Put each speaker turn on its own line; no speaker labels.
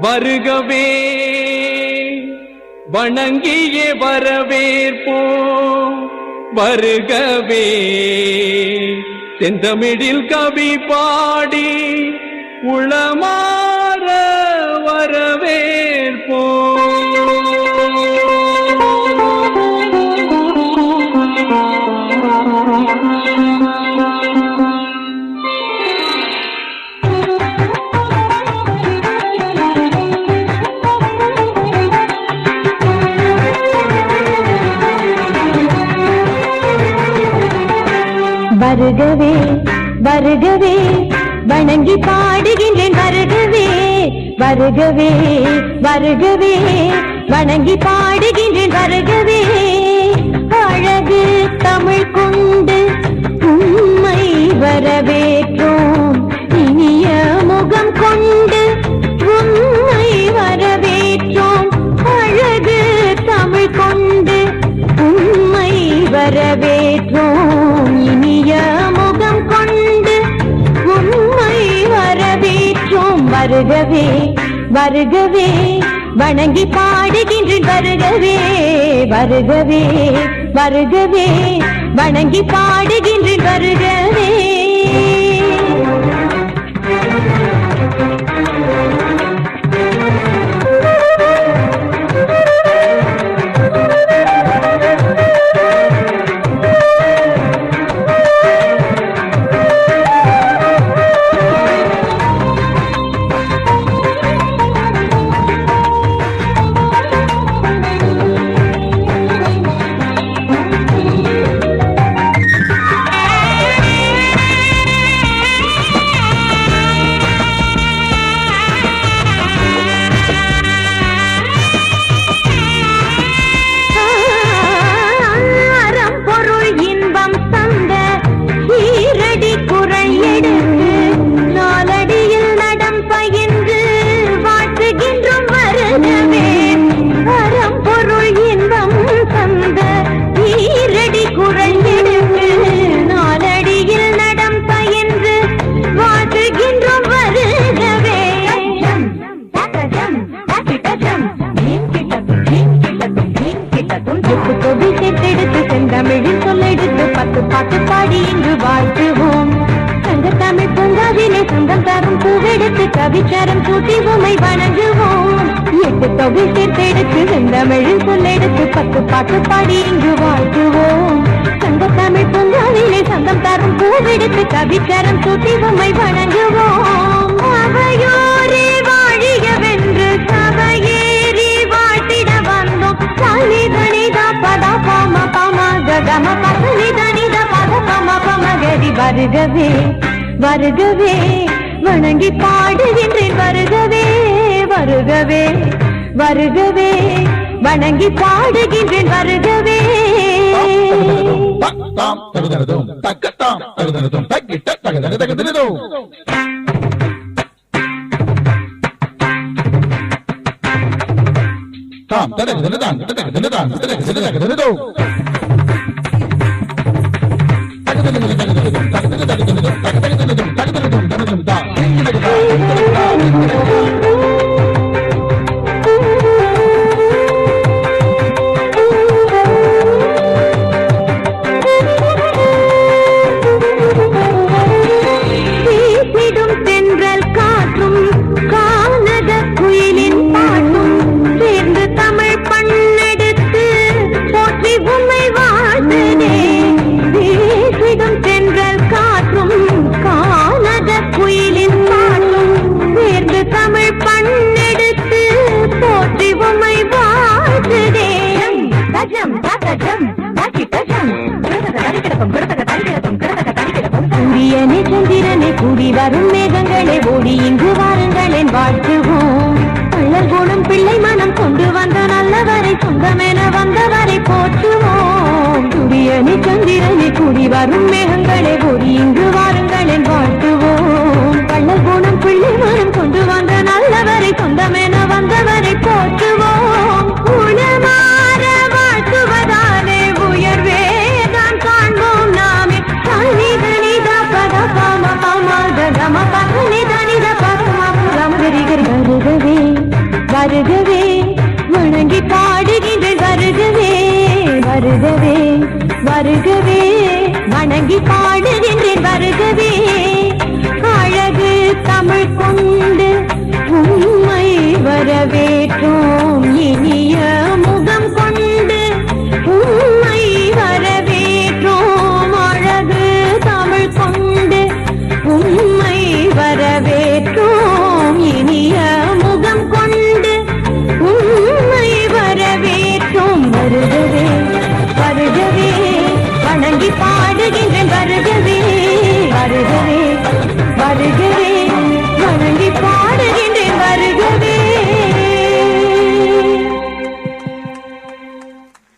வருகவே வணங்கியே வரவேற்போம். வருகவே செந்தமிழில் கவி பாடி உளமாற வரவேற்போம்.
வருகவே வருகவே வணங்கி பாடுகின்றேன். வருகவே வருகவே வருகவே வணங்கி பாடுகின்றேன். வருகவே அழகு தமிழ் கொண்டு உம்மை வரவேற்றோம். இனிய முகம் கொண்டு உம்மை வரவேற்றோம். அழகு தமிழ் கொண்டு உம்மை வரவேற்றோம். இனிய முகம் கொண்டு உம்மை வரவேற்றோம். வருகவே வருகவே வணங்கி பாடுகின்றேன். வருகவே வருகவே வருகவே வணங்கி பாடுகின்றேன். வருகவே தமிழில் சொல்லெடுத்து 10 பாட்டு பாடி இங்கு வாழ்த்துவோம். சங்க தமிழ் பூங்காவிலே சொந்தம் தரும் பூவெடுத்து கவிச்சரம் சூட்டி உமை வணங்குவோம். 8 தொகை சேர்த்தெடுத்து செந்தமிழில் சொல்லெடுத்து 10 பாட்டு பாடி இங்கு வாழ்த்துவோம். சங்க தமிழ் பூங்காவிலே சொந்தம் தரும் பூவெடுத்து கவிச்சரம் சூட்டி உமை வணங்குவோம். அவையோரே வாழியவென்று சபையேறி வாழ்த்திட வந்தோம். சாலிதனிதா பதா பாம பாமா கம பசனிதனித பத பம பமகரி. வருகவே வருகவே வணங்கி பாடுகின்றேன். வருகவே வருகவே வருகவே வணங்கி பாடுகின்றேன். வருகவே சூரியனே சந்திரனே கூடி வரும் மேகங்களே ஓடி இங்கு வாருங்களேன் வாழ்த்துவோம். பள்ளல் போடும் பிள்ளை மனம் கொண்டு வந்த நல்லவரை சொந்தமென வந்தவரை போற்றுவோம். சூரியனே சந்திரனே கூடி வரும் மேகங்களே ஓடி இங்கு வாருங்களேன் வாழ்த்துவோம். பள்ளல் போடும் பிள்ளை மனம் கொண்டு வந்த நல்லவரை சொந்தமென வந்தவரை போற்றுவோம். உணமாற வாழ்த்துவதாலே உயர்வே தான் காண்போம் நாமே. தனித பத பம பம கம பசனிதனித பரம புரம். வருகவே வருகவே வணங்கி பாடுகின்றேன் வருகவே அழகு தமிழ் கொண்டு உம்மை வரவேற்றோம் இனிய முகம் கொண்டு உம்மை வரவேற்றோம் அழகு தமிழ் கொண்டு உம்மை வரவேற்றோம் இனிய முகம் கொண்டு உம்மை வரவேற்றோம் வருகவே வருகவே வணங்கி பாடுகின்றேன் வருகவே